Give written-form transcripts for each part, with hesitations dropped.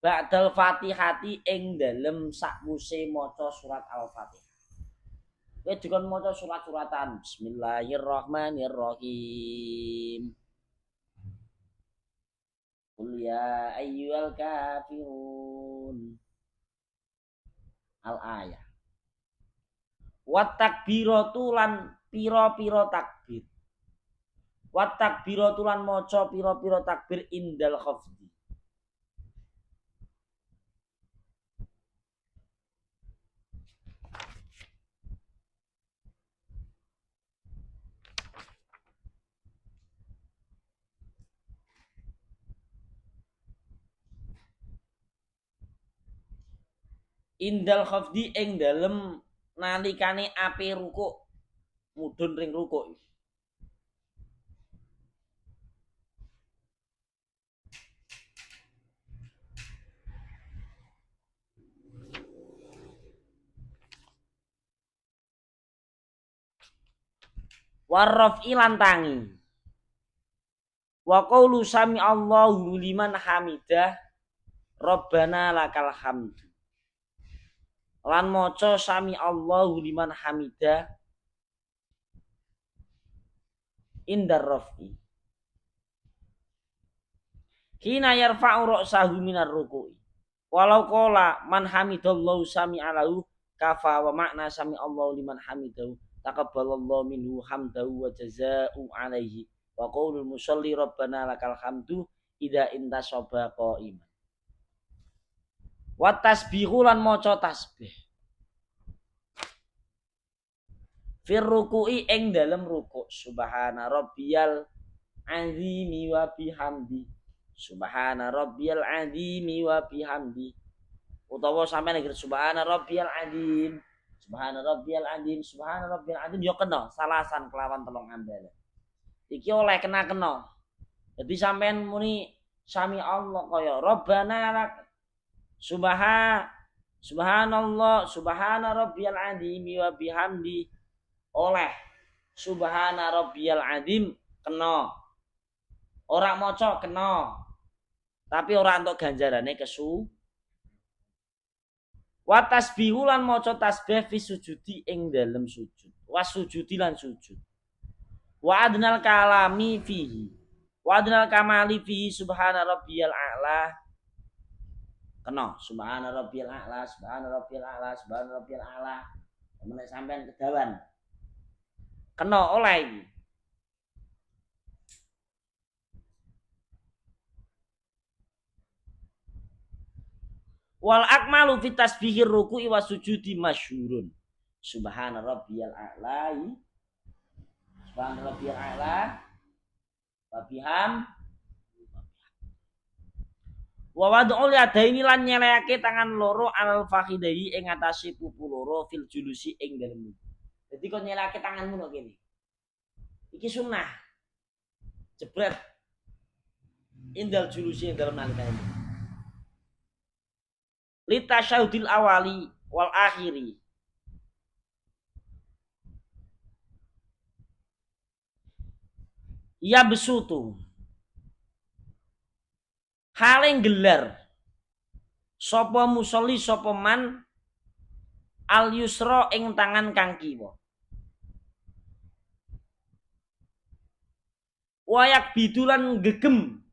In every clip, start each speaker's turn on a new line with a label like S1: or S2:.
S1: ba'dal Fatihati ing dalem sakwuse maca surat Al-Fatihah. Kowe dikon maca surat-suratan. Bismillahirrahmanirrahim. Qul ya ayyuhal kafirun. Al-ayah. Wat takbiratu lan pira-pira takbir. Wat takbiratu lan maca pira-pira takbir indal khafdi. Indal khafdi ing dalem nalikane ape rukuk mudhun ring rukuk. Warrafi lan tangi. Wa qaulu sami Allahu liman hamidah Rabbana lakal hamd. Lan maca sami Allahu liman hamidah indar rafi. Hina yarfa'u ra'sahu minar ruku'i. Walau qala man hamidallahu sami alahu kafa wa makna sami Allahu liman hamidahu taqabbalallahu minhu hamdahu wa jazaa'u alaihi wa qaulul musalli rabbana lakal hamdu idza intasaba qa'iman. Wa tasbihu lan maca tasbih fir ruku'i ing dalem rukuk subhana rabbiyal azimi wa bihamdi subhana rabbiyal azimi wa bihamdi utawa sampeyan nek subhana rabbiyal azim subhana rabbiyal azim subhana rabbiyal azim yo kena salasan kelawan telung ambalan iki oleh kena jadi sampeyan muni sami Allah kaya rabbana lak subhanallah subhana rabbiyal azim wa bihamdi oleh subhana rabbiyal azim kena ora maca kena tapi ora entuk ganjarane kesu wa tasbihu lan maca tasbih fi sujudi ing dalem sujud wa sujudi lan sujud wa adnal kalami fihi wa adnal kamali fihi subhana rabbiyal a'la kena subhana rabbiyal a'la subhana rabbiyal a'la subhana rabbiyal a'la menek sampean kedawan kena oleh iki wal akmalu fi tasbihir ruku'i wa sujudi masyhurun subhana rabbiyal a'la subhana rabbiyal a'la wa biham wa wad'ul yadaini lan nyelehake tangan loro alal fakhidai ing atase pupu loro fil julusi ing dalem. Dadi kok nyelehake tanganmu kok kene. Iki sunnah. Jebret. Indal julusi ing dalem nalikane. Litasyahudil awali wal akhiri. Ya besutu. Haling gelar sapa musolli sapa man al yusra ing tangan kang kiwa wayak bidulan gegem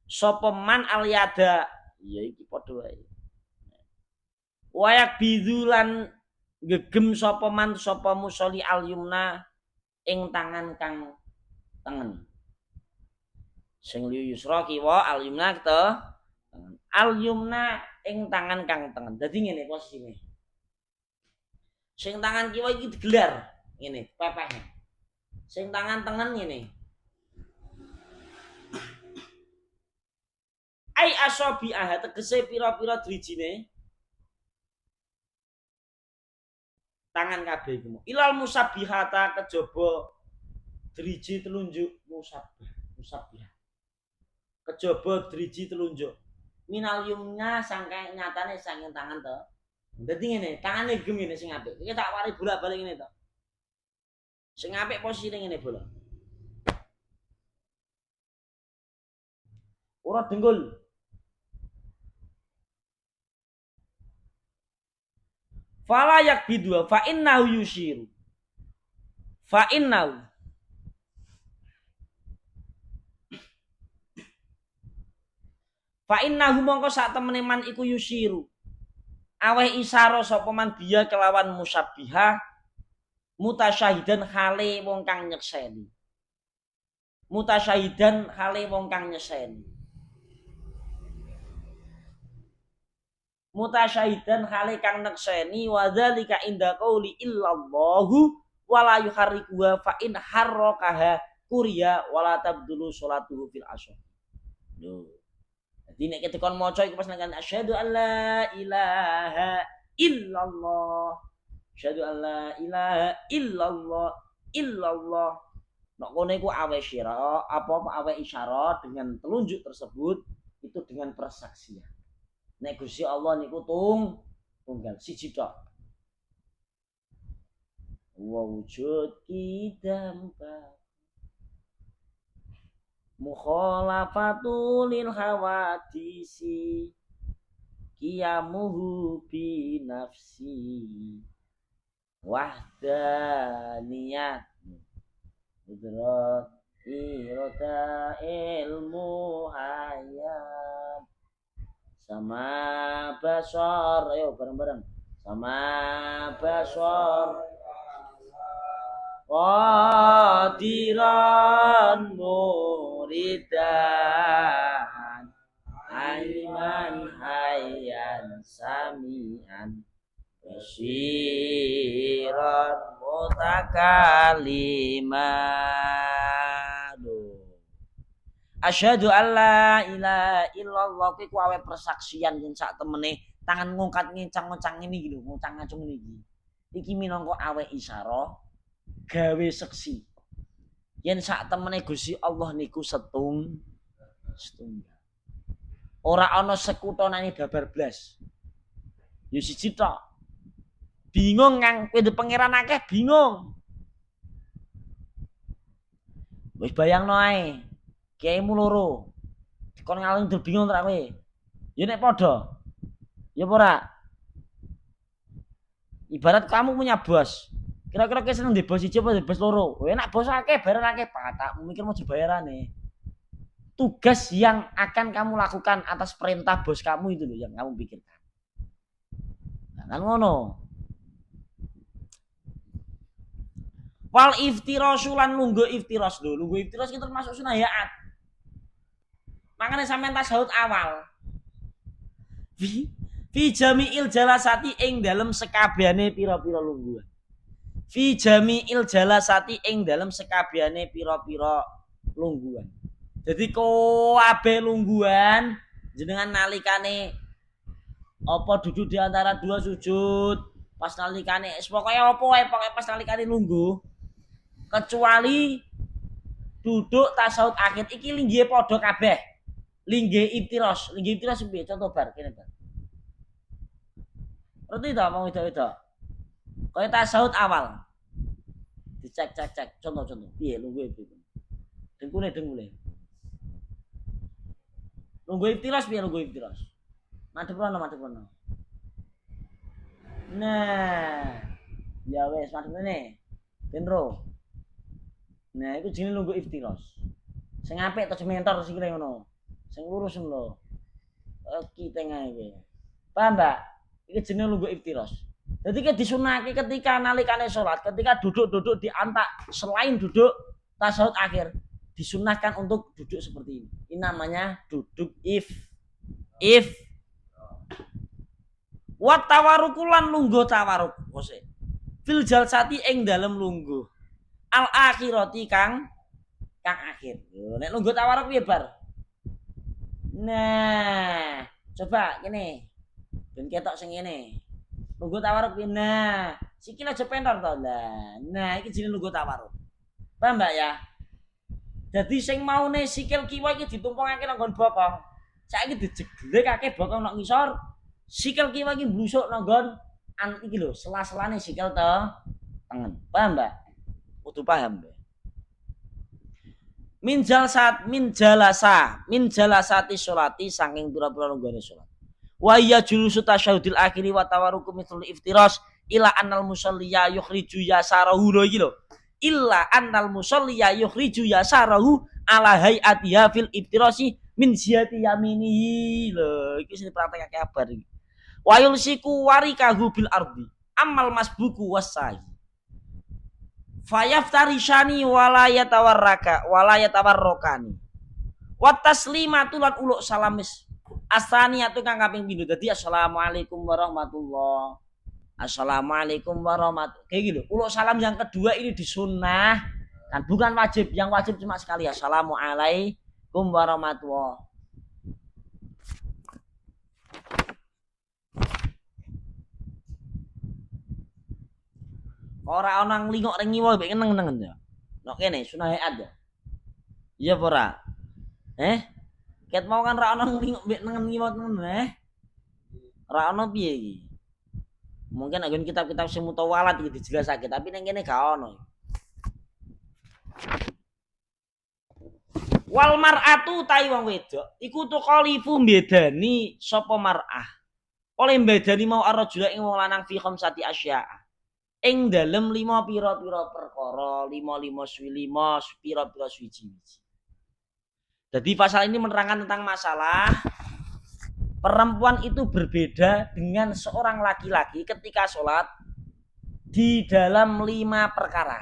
S1: sapa man al yada ya iki padha wae wayak bidulan gegem sapa man sapa musolli al yumna ing tangan kang tengen sing yusra kiwa al yumna to al yumna ing tangan kang tengen. Dadi ngene posisine. Sing tangan kiwa iki digelar ngene pepehne. Sing tangan tengen ngene. Ai asabi tegese pira-pira drijine tangan kabeh iku. Ilal musabbihata kejaba driji telunjuk musabbih. Kejaba driji telunjuk minal yumnya sangka nyatane sanging tangan to dadi ngene tangane gem ngene sing apik iki tak wari bolak-balik ngene to sing apik posisine ngene bola ora dengkul Fala yakbidu fa innahu yushiru. Fa innahu mongko sak temene man iku yushiru. Aweh isaro sapa man biya kelawan musyabbihah mutasyahidan hale wong kang nyekseni. Mutasyahidan hale wong kang nyeseni. Mutasyahidan hale kang nekseni wa dzalika inda qauli illallahu wala yuharrikuha fa in harrakaha kuriya wala tabdulu sholatuhu fil asyhar. Lho. Dadi nek ketekon maca iku pas nang asyhadu alla ilaha illallah. Asyhadu alla ilaha illallah. Nek kono iku awe syira, apa-apa awe isyarat dengan telunjuk tersebut itu dengan persaksian. Nek Gusti Allah niku tunggal siji tok. Wujud idampa mukhalafatu lil hawadisi qiyamuhu bi nafsi wahdaniyat Udrat irota ilmu hayat sama basor, ayo bareng-bareng sama basor qadiran muridan aliman hayyan samian basiran mutakaliman. Asyhadu alla ilaha illallah kuwi awe persaksian yen sak temene tangan ngungkat ngincang-ngoncang ngene iki lho, nguncang ngacung ngene iki. Iki minangka awe isyarah gawe seksi. Yen sak temene Gusti Allah niku setunggal. Ora ana sekutonane babar blas. Ya siji tok. Bingung kang kowe ndek pangeran akeh bingung. Wis bayangno ae. Kiaimu loro. Kon ngalung bingung ta kowe. Ya nek padha. Ya apa ora? Ibarat kamu punya bos. Kira-kira kowe seneng di bos siji apa di bos loro? Enak bos akeh, bayaran akeh, patakmu mikir mau bayarane. Tugas yang akan kamu lakukan atas perintah bos kamu itu loh yang kamu pikirkan. Nah, kan ngono. Wal iftirasu lan lungguh iftiras lho. Lungguh iftiras iki termasuk sunayaat. Makanya sampean tasawuf awal. Fi jami'il jalasati ing dalem sekabehane pira-pira lungguhan. Fi jami'il jalasati ing dalem sekabehane pira-pira lungguhan. Jadi kabeh lungguhan jenengan nalikane apa duduk di antara dua sujud, pas nalikane pokoke apa wae pokoke pas nalikane lungguh. Kecuali duduk tasawuf akhir iki linggihe padha kabeh. Linggih iftiras piye contoh bar kene bar. Ngerti ta wong wedok-wedok? Kaya tasawuf awal. Dicek contoh piye lungguh piye. Dengkule. Lungguh iftiras piye lungguh iftiras? Madhep rono. Nah. Ya wis madhep rene. Benro. Nah, iku jenenge lungguh iftiras. Sing apik to mentor sikile ngono. Sing lurus lho. Kita ngae. Paham, Mbak? Iki jenenge lungguh iftiras. Jadi disunahke ketika nalikane salat, ketika duduk di antak selain duduk tasawuf akhir, disunahkan untuk duduk seperti ini. Ini namanya duduk if wa tawarukulan lungguh tawaruk. Fil jalsati ing dalem lungguh. Al akhirati kang akhir. Nek lungguh tawaruk piye bar? Nah, coba gini. Ben ketok sing ngene. Lungguh tawaruk piye? Nah, sikil aja pentor to. Nah, iki jenenge lungguh tawaruk. Paham Mbak ya? Jadi sing maune sikil kiwa iki ditumpangake nang nggon bokong. Saiki dijeglekake bokong nang ngisor. Sikil kiwa iki mblusuk nang nggon iki lho, sela-selane sikil to tengen. Paham Mbak? Kudu paham Mbak. Min jalasati sholati saking pira-pira lunggane salat. Wa ya julusu tasyahudil akhiri wa tawaruku mithlul iftiras illa annal musalliya yukhriju yasarahu lho iki lho. Illa annal musalliya yukhriju yasarahu ala hayatiha fil ibtirasi min ziyati yaminihi. Lho, iki sing praktekake kabar iki. Wa yulsiku warikahu bil ardi. Amal masbuku wasai. Fayaftarishani wala yatawarrokani. Wa taslimatu lan uluk salamis. Asaniyatu kang kaping pindho. Dadi assalamualaikum warahmatullah. Assalamualaikum warahmatullahi. Kayak gitu. Uluk salam yang kedua ini disunnah kan, bukan wajib. Yang wajib cuma sekali, assalamualaikum warahmatullahi. Ora ana nglingok ning ngiwa mbek neng-nengen ya. Nok kene sunah hayat ya. Iya apa ora? Ket mau kan ra ana nglingok mbek nengen ngiwa temen Ora ana piye iki? Mungkin agen kitab-kitab sing mutawalat iki dijelasake, tapi ning kene gak ono. Wal mar'atu tai wong wedok iku tu khalifu bedani sapa mar'ah. Oleh bedani mau arrajula ing wong lanang fi khamsati asya'a. Ing dalem 5 pira-pira perkara, 5 pira-pira suci-suci. Jadi pasal ini menerangkan tentang masalah perempuan itu berbeda dengan seorang laki-laki ketika sholat di dalam 5 perkara.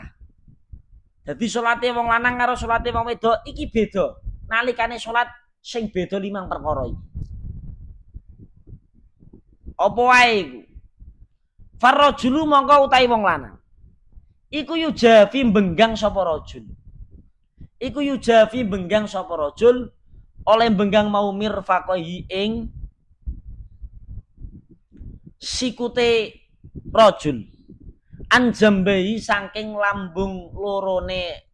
S1: Jadi sholatnya wong lanang karo sholatnya wong wedok iki beda. Nalikane sholat sing beda 5 perkara iki. Apa wae iku? Farrajulu mongko utahe wong lanang. Iku yujafi benggang sapa rajul. Iku yujafi benggang sapa rajul oleh benggang mau mirfaqahi ing sikute rajul. Anjambahi saking lambung lorone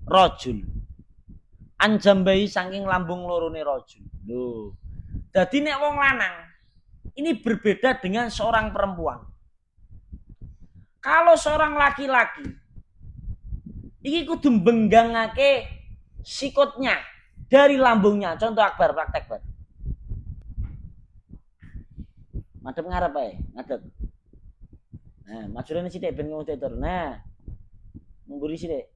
S1: rajul. Anjambahi saking lambung lorone rajul. Lho. Dadi nek wong lanang ini berbeda dengan seorang perempuan. Kalau seorang laki-laki iki kudu benggangake sikutnya dari lambungnya. Contoh akbar praktek bar. Madhep ngarep ae, ngadep. Nah, majurane sithik ben ngomong tur. Nah. Mungguri sithik.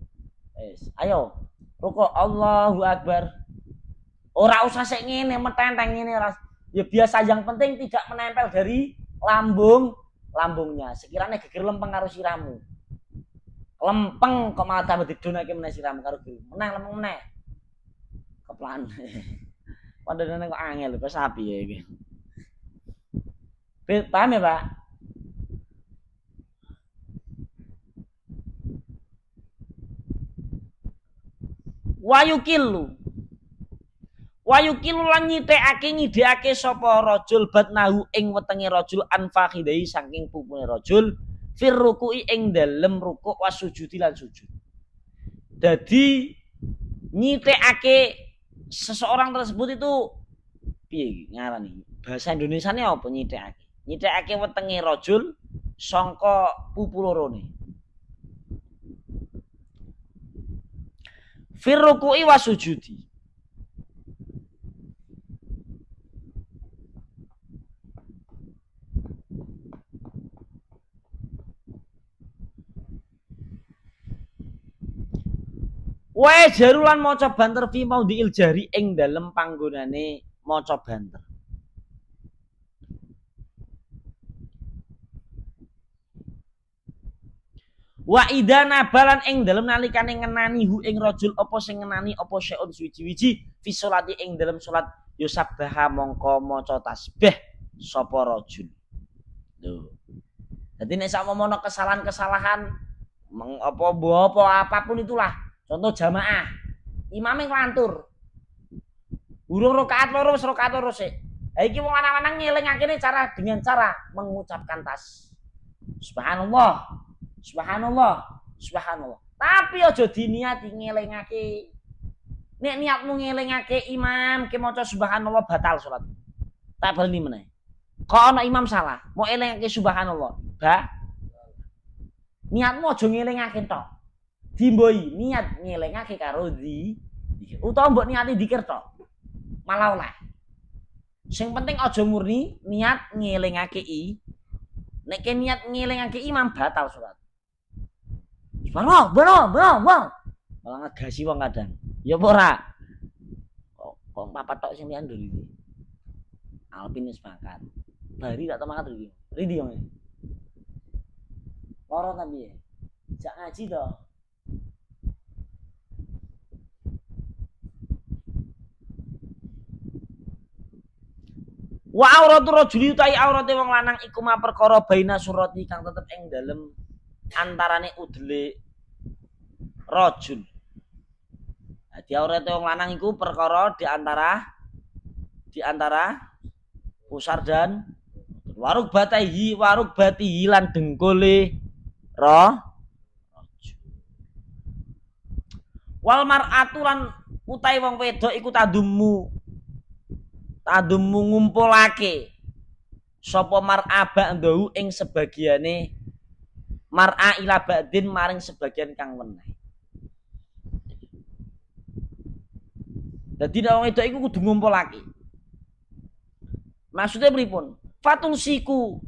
S1: Wes, ayo. Rukuk Allahu Akbar. Ora usah sik ngene metenteng ngene ora. Ya biasa, yang penting tidak menempel dari lambungnya. Sekiranya geger lempeng karo siramu. Lempeng kok malah tambah didonake meneh siramu karo geger. Meneh lempeng meneh. Keplan. Pandane kok angel kok sapi ya iki. Paham ya, Pak? Wayukilu lan nyidekake sapa rajul batnahu ing wetenge rajul anfaqidai saking pupune rajul fir ruku'i ing dalem rukuk wasujudi lan sujud. Dadi nyidekake seseorang tersebut itu piye ngarani? Bahasa Indonesiane apa nyidekake? Nyidekake wetenge rajul sangka pupu lorone. Fir ruku'i wasujudi. Wae jarulan maca banter fi mau diil jari ing dalem panggonane maca banter. Wa idana balan ing dalem nalikane ngenani hu ing rajul apa sing ngenani apa seun suwi-wiji fi sholati ing dalem salat ya sabbaha mongko maca tasbih sapa rajul. Lho. Dadi nek sak mono kesalahan-kesalahan apapun itulah. Contoh jamaah, imame nglantur. Urung rakaat loro wis rakaat loro sik. Ha iki wong lanang-lanang ngelingake dengan cara mengucapkan Subhanallah. Subhanallah. Subhanallah. Tapi aja diniati ngelingake. Nek niatmu ngelingake imam ke maca subhanallah batal salat. Tak baleni meneh. Kok ana imam salah, mau elingake subhanallah. Niatmu aja ngelingake tok. Dimboi niat ngelingake karo utawa mbok niati dzikir tok. Malah oleh. Sing penting aja murni niat ngelingake Nek niat ngelingake imam batal salat. Bro. Malah ngegasi wong kadang. Ya apa ora? Kok papat tok sing liyan iki. Alpin wis makan. Bari tak makan iki. Ridi wong. Loro ta piye? Jak ngaji to. Wa auratu rajuli utai aurate wong lanang iku ma perkara baina surati kang tetep ing dalem antarane udele rajul. Dadi aurate wong lanang iku perkara di antara pusar dan waruk batihi lan dengkule wal mar'atu lan utai wong wedok iku tadummu ngumpulake sapa mar'a ba'dahu ing sebagiane mar'a ila ba'din maring sebagian kang weneh. Dadi wong wedok iku kudu ngumpulake. Maksudnya pripun? Fatul siku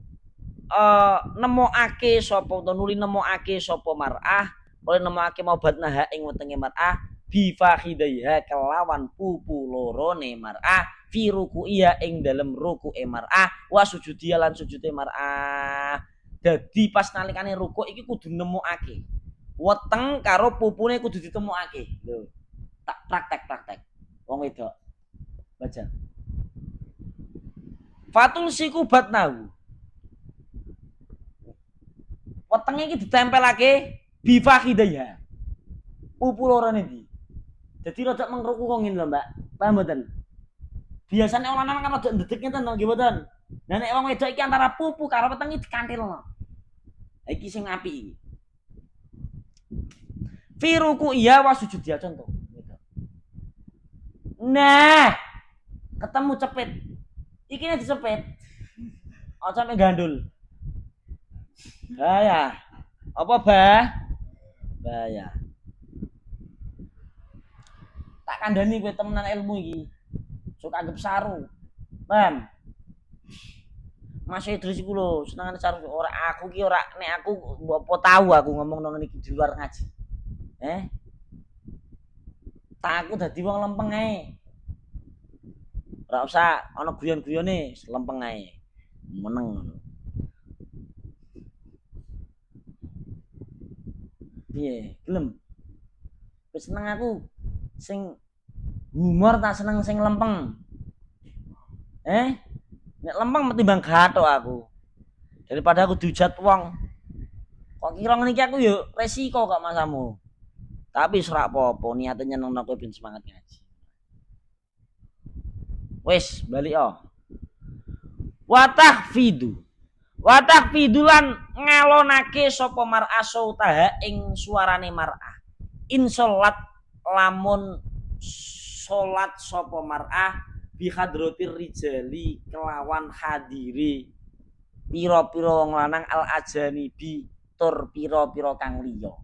S1: nemokake sapa utawa nuli nemokake sapa mar'ah oleh nemokake mabatnaha ing wetenge mar'ah bi fakhidaiha kelawan pupu lorone mar'ah fi ruku'iha ing dalem ruku'e mar'ah wa sujudiya lan sujude mar'ah. Dadi pas nalikane ruku' iki kudu nemokake. Weteng karo pupune kudu ditemokake. Lho. Tak praktek. Wong wedok. Baca. Fatul siku batnahu. Wetenge iki ditempelake bi fakhidaiha. Pupu lorone iki. Dadi rada mengruku kok ngene lho, Mbak. Paham mboten? Biasane wong lanang kan rada ndedeg ngeten to, nggih mboten? Lah nek wong wedok iki antara pupu karo weteng iki dikantilno. Iki sing apik iki. Fi ruku'iha wa sujudiha contoh. Nah, ketemu cepet. Iki nek dicepet. Aja sampe gandul. Bahaya. Apa bahaya. Tak kandhani kowe temenan ilmu iki. Sok anggap saru. Paham? Mas Idris iku lho, senengane saru ora aku ki ora nek aku apa tahu aku ngomong nang iki di luar ngaji. Tak aku dadi wong lempeng ae. Ora usah ana guyon-guyone, lempeng ae. Meneng. Piye? Gelem. Wis seneng aku sing humor tak seneng sing lempeng. Nek lempeng timbang gathok aku. Daripada aku diujat wong. Kok kira ngene iki aku yo resiko kok masamu. Tapi ora apa-apa, niate nyenengno kowe ben semangat ngaji. Wis, balik Wa tahfidu lan ngalonake sapa mar'ah sautaha ing suarane mar'ah. In salat lamun salat sapa mar'ah bi hadratir rijali kelawan hadiri pira-pira wong lanang al ajanibi tur pira-pira kang liya.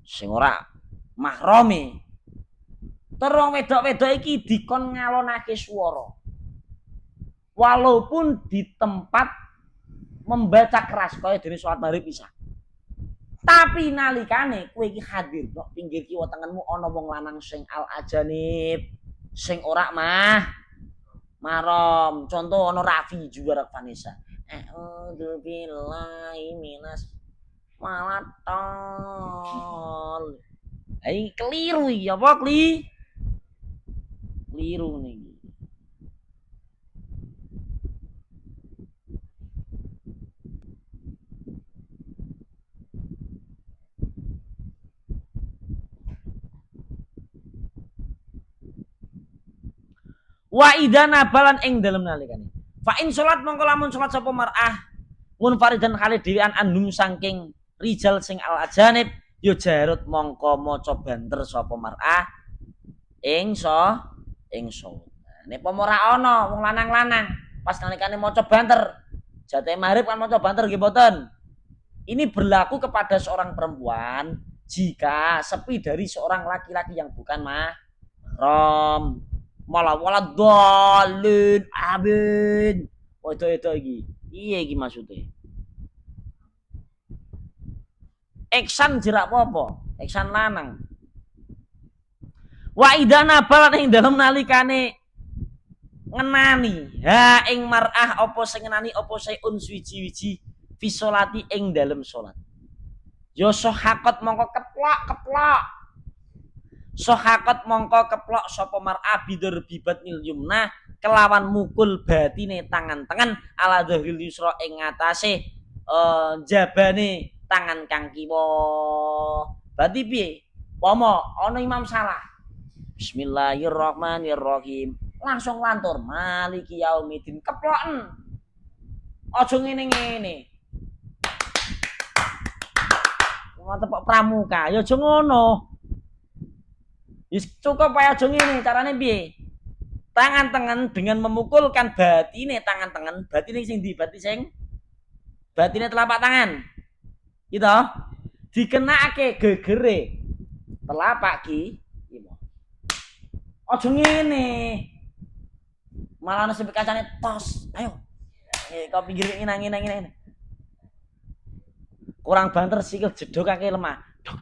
S1: Sing ora mahrame. Tur wong wedok-wedok iki dikon ngalonake swara. Walaupun di tempat membaca keras kaya dene salat maghrib bisa. Tapi nalikane kowe iki hadir kok pinggir kiwa tengenmu ana wong lanang sing al ajanib, sing ora marom. Contoh ana Rafi juara Vanessa. A'udzu billahi minas malatol. Ai keliru iki apa keliru nih. Wa idana balan ing dalem nalikane. Fa in salat mongko lamun salat sapa mar'ah munfaridan kali dhewean andum saking rijal sing al ajanib ya jarut mongko maca banter sapa mar'ah ing salat. Nek ora ana wong lanang-lanang pas nalikane maca banter jate maghrib kan maca banter nggih mboten. Ini berlaku kepada seorang perempuan jika sepi dari seorang laki-laki yang bukan mahram. Malah waladhalin amin. Itu iki. Iya iki maksudnya. Iksan jerak apa? Iksan lanang. Wa idana balan ing dalem nalikane ngenani ha ing mar'ah apa sing ngenani apa sayun suwiji-wiji fi sholati ing dalem salat. Ya sohakot mongko keplok. Sohakot mongko keplok sapa mar'ah bidur bibat nil yumna kelawan mukul batine tangan tengen ala dhahril yusra ing ngatasé jabane tangan kang kiwa. Berarti piye? Pomo ana imam salah. Bismillahirrahmanirrahim. Langsung lantur maliki yaumidin keploken. Aja ngene-ngene. Wong tepok pramuka, ya aja ngono. Wis cukup ae aja ngene, carane piye? Tangan tengen dengan memukulkan batine tangan tengen, batine sing ndi? Batine telapak tangan. Gitu. Dikenake gegere telapak ki. Aja ngene. Malah ana sampe kancane tos. Ayo. Kau pinggir ngene. Kurang banter sikil jedok kaki lemah. Dok.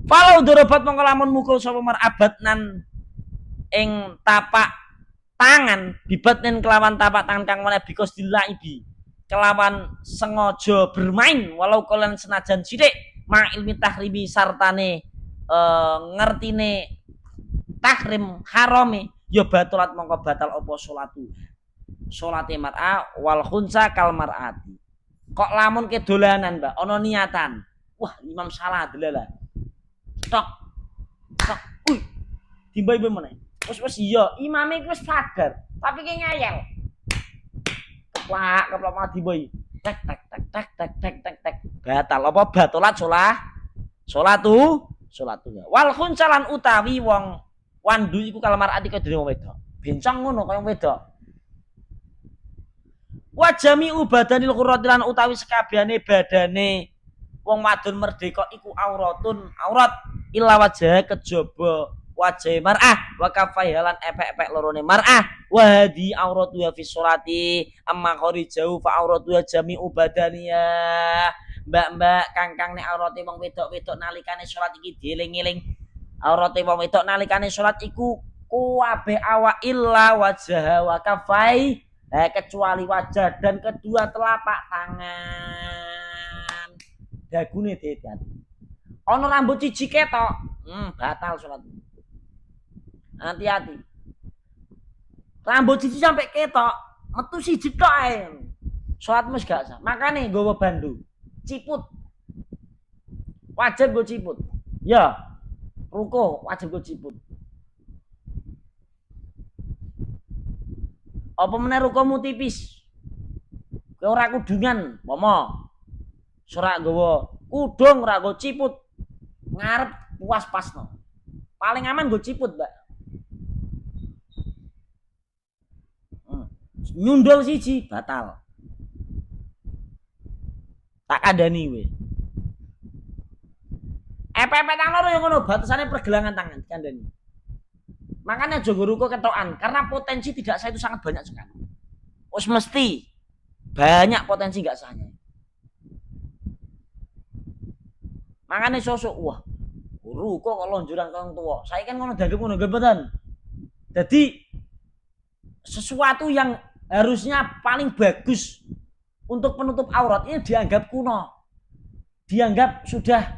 S1: Falau dorobat mongko lamun mukul sapa mar'abat nan ing tapak tangan bibatnen kelawan tapak tangan kang mana bikos dilaibi kelawan sengaja bermain walau kalian senajan sithik ma ilmi tahrimi sartane ngertine tahrim harame ya batalat mongko batal apa salatu salate mar'a wal khunsa kal mar'ati. Kok lamun ke dolanan Mbak ana niatan wah imam salah delala tok timba-timba meneh wis iya imame iku wis sadar tapi ki ngayal keplak mah dimbai tek batal apa batalat salatu wal khunsalan utawi wong wandu iku kal mar'ati kedene wong wedok bencong ngono kaya wedok. Wa jami'u badanil qurratilan utawi sekabehane badane wong wadon merdeka iku aurat illa wajah kejaba wajah mar'ah wa kafaihalan epek-epek lorone mar'ah wa hadi auratu ya fi sholati amma kharijau fa auratu ya jami'u badaniya. Mbak kangkang nek aurate wong wedok-wedok nalikane salat iki dieling-eling aurate wong wedok nalikane salat iku kabeh awak illa wajah wa kafai kecuali wajah dan kedua telapak tangan. Dagune hati-hati. Ono rambut cici ketok, batal salat. Hati-hati. Rambut cici sampai ketok, metu siji tok ae. Salatmu gak sah. Makane nggawa bandu, ciput. Wajib go ciput. Ya. Ruko wajib go ciput. Apa meneh rukomu tipis? Kowe ora kudungan, pomo. Ora nggawa kudung, ora nggawa ciput. Ngarep puas pasno. Paling aman nggo ciput, Mbak. Nyundul siji batal. Tak kandhani kowe. Epek-epek tangan loro yo ngono, batasane pergelangan tangan kandhani. Makanya aja ruko ketokan karena potensi tidak sah itu sangat banyak sekali. Wis mesti banyak potensi gak sahnya. Makanya sosok wah ruko kok lonjoran kang tua. Saya kan ngono daduk ngono mboten. Jadi sesuatu yang harusnya paling bagus untuk penutup aurat ini dianggap kuno. Dianggap sudah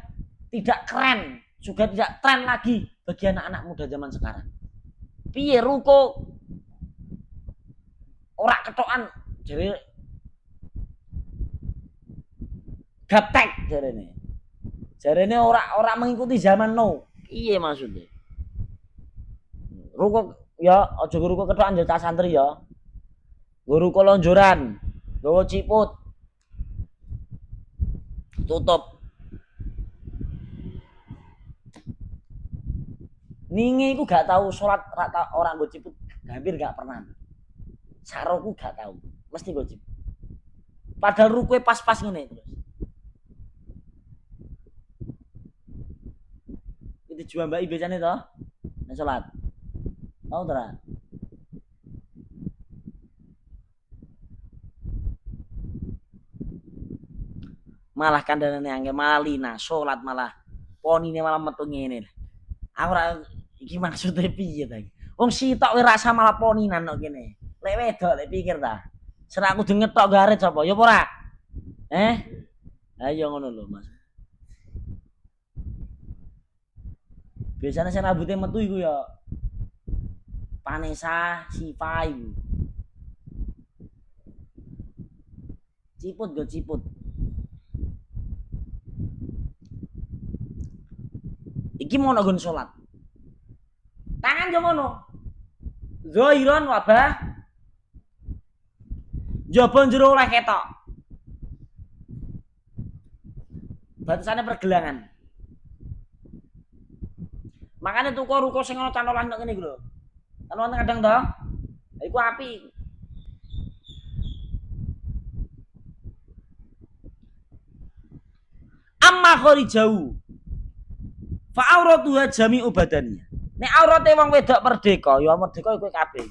S1: tidak keren, sudah tidak tren lagi bagi anak-anak muda zaman sekarang. Piye ruko ora ketokan jare gaptek jarene ora mengikuti zaman now. Piye maksudnya? Ruko ya aja ruko ketokan jare santri ya. Ruko lonjoran, gowo ciput. Tutup. Ningi iku gak tahu salat orang nggo ciput, hampir gak pernah. Saroku gak tahu, mesti nggo ciput. Padahal rukuke pas-pas ngene terus. Itu jual mbak biasanya toh, nek salat. Tahu ora? Malah kandhane angel malah lina salat malah ponine malah metu ngene. Aku ora iki maksude piye ta iki? Wong sitok wis rasa malah poninan kok kene. Lek wedok lek pikir ta. Serak aku dengetok garet sapa? Ya apa ora? Ayo ngono lho, Mas. Biasanya sing rambutnya metu iku ya Vanessa Siva iku. Ciput go ciput. Iki mau nggon salat. Tangan yo ngono. Zoiron wabah. Jaba jero oleh ketok. Batasane pergelangan. Makanya tuku ruko sing ana canolan ngene iku lho. Canolan kadang to. Iku api. Amma jauh. Fa auratuha jami'u badaniya. Nek aurate wong wedok merdeka, ya merdeka iku kabeh.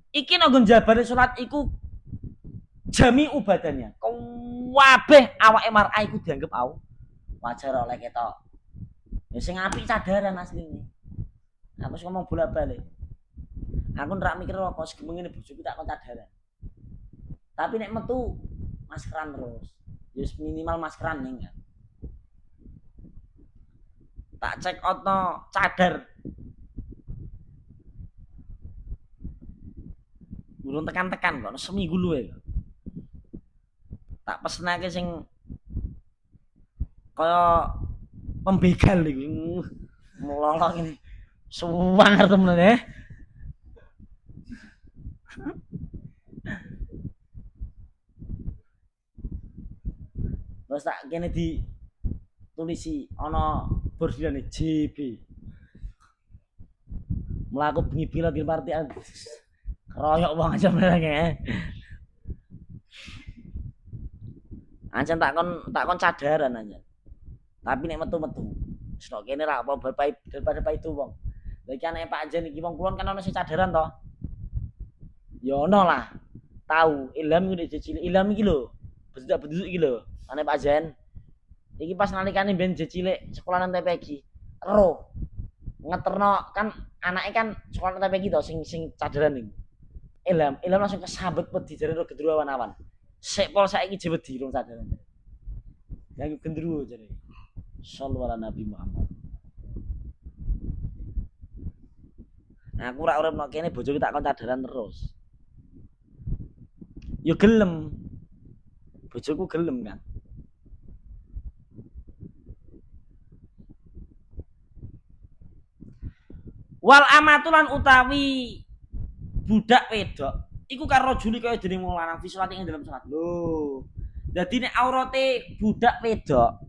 S1: Iki nek nggon jabane salat iku jami'u badaniya. Kabeh awake mar'a iku dianggep au wajar oleh ketok. Ya sing apik cadaran asline. Aku wis ngomong bolak-balik. Aku ndak mikir apa segem ngene bojoku tak kon cadaran. Tapi nek metu maskeran terus. Ya minimal maskeran ning kan. Tak cek outno cadar. Urung tekan-tekan kok seminggu luwe. Tak pesenake sing kaya pembegal iku. Melolong ini. Suwangar temen ya. Terus tak kene di tulisi ana bordilane JB. Mlaku bengi pilot di party keroyok wong aja menenge. Ancen takon cadaran aja. Tapi nek metu-metu wis nek kene ra apa daripada itu wong. Lah iki anake Pak Jen iki wong kulon kan ana sing cadaran to. Ya ono lah. Tahu Ilham iki cilik Ilham iki lho. Beduk iki lho. Anake Pak Jen. Iki pas nalikane ben cilik sekolahan TPG. Ero. Ngeterno kan anake kan sekolah TPG to sing cadaran iki. Ilham langsung kesambet wedi jare ro gendruwo awan-awan. Sik pol saiki je wedi rong cadaran. Yang gendruwo jare. Shallallahu ala Nabi Muhammad. Nah, aku ora urip nang kene bojoku tak kon cadaran terus. Yo gelem. Bojoku gelem kan. Wal amatulan utawi budak wedok iku karo juli kaya dene wong lanang fi salat ing dalam salat. Lho. Dadi nek aurate budak wedok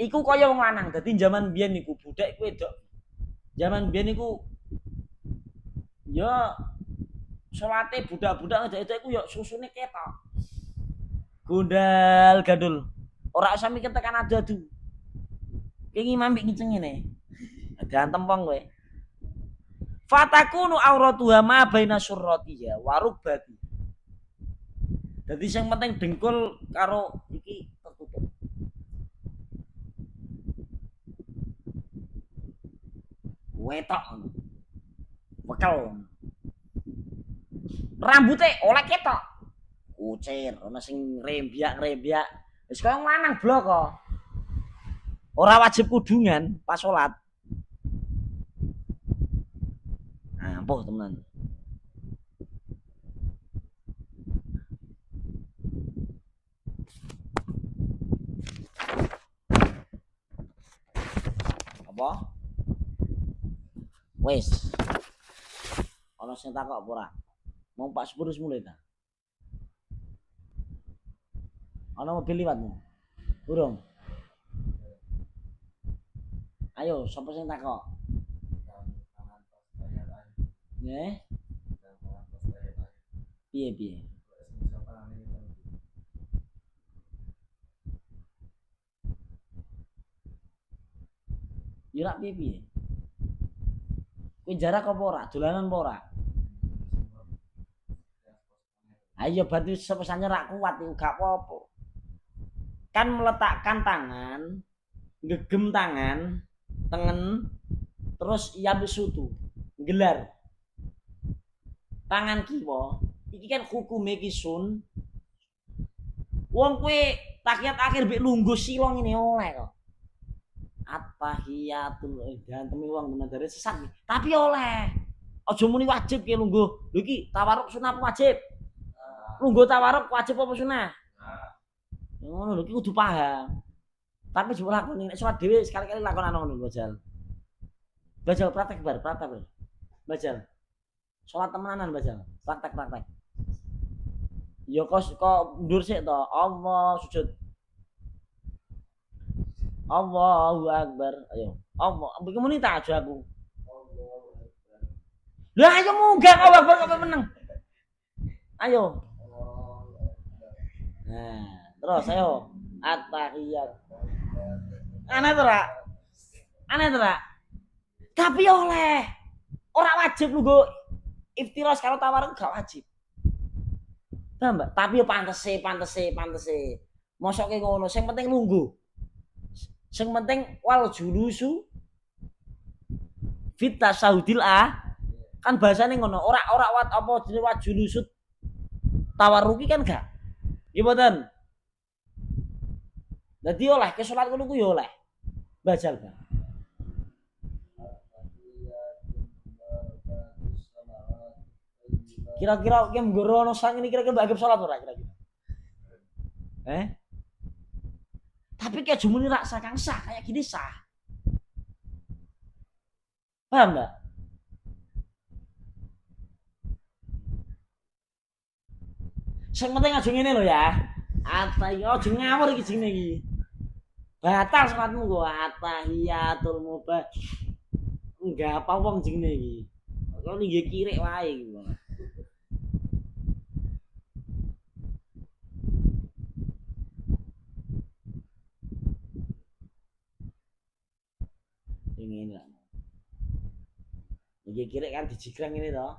S1: iku kaya wong lanang. Dadi zaman biyen niku budak iku wedok. Zaman biyen niku ya salate budak-budak wedok iku ya susune ketok. Gondal gandul. Ora usah mikir tekan adu-adu. Ki ngimam ngiceng ngene. Gantem wong kowe. Fatakunu auratuha ma baina surratiha wa rukbati. Dadi sing penting dengkul karo iki tertutup. Wetok. Bekel. Rambute oleh ketok. Kucir, ana sing rembiak-rembiak. Wis kaya lanang blok kok. Ora wajib kudungan pas salat. Ampuh teman. Apa? Wes. Ana sing takok apa ora? Mau Pak Sepurus mulai ta? Ana mobil liwatmu? Burung. Ayo, sapa sing takok? Nggih. Piye? Ya rak piye? Kowe jarak apa ora? Dolanan apa ora? Ayo berarti sepesane rak kuat iku gak apa-apa. kan meletakkan tangan, gegem tangan, tengen, terus yabsutu, gelar tangan kiwa. Iki kan hukume ki sun. Wong kowe tahiyat akhir mbek lungguh silong ini oleh kok. At-tahiyatul ganteme wong bener sesat. Tapi oleh. Aja muni wajib ki lungguh. Lho iki tawarruk sunah apa wajib? Lungguh tawarruk wajib apa sunah? Ngono lho iki kudu paham. Tapi coba lakoni nek salat dhewe sekali-kali lakonan ngono lho Bajal. Bajal praktek bar, praktek. Bajal. Salat temenanan Bajal. Praktek. Ya kok ndur sik to. Allah sujud. Allahu Akbar. Ayo. Allah, iki muni tak aja aku. Lah ayo munggah Allahu Akbar kok meneng. Ayo. Nah, terus ayo. At-tahiyat. Aneh to ra? Tapi oleh. Ora wajib lu go iftiras kalau tawaran gak wajib. Paham, Mbak? Tapi ya pantese. Mosoke ngono, sing penting nunggu. Sing penting wal julusu fit tasahudil kan bahasane ngono. Ora wat apa jenenge wa julusut tawarruki kan gak. Nggih mboten. Dadi oleh ke salat ngono ku ya oleh. Bajal, Bang. Kira-kira ki nggorono sang ini kira-kira mbak salat ora kira-kira. Tapi kayak jumuni raksa kang sah kayak gini sah. Paham enggak? Sing penting aja ngene lho ya. Aja ngawur iki jenenge iki. Batal salatmu kok atahiyatul mubah. Enggak apa wong jenenge iki. Kok nggih kirek wae iki. Ini lah. Nggih kirek kan dijigrang ini toh.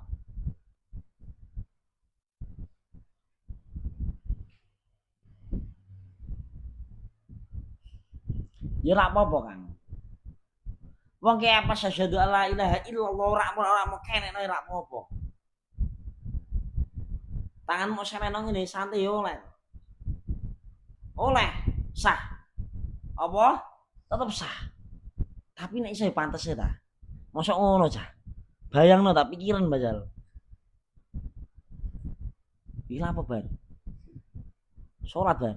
S1: Ya ora apa-apa Kang. Wong ki apa sasyadu alla ilaha illallah ora mau kene ora apa-apa. Tanganmu semeno ngene santai oleh. Oleh sah. Apa? Tetep sah. Tapi nek iso pantes ta. Mosok ngono cah. Bayangno tak pikiran Bajal. Iki apa bar? Salat bar.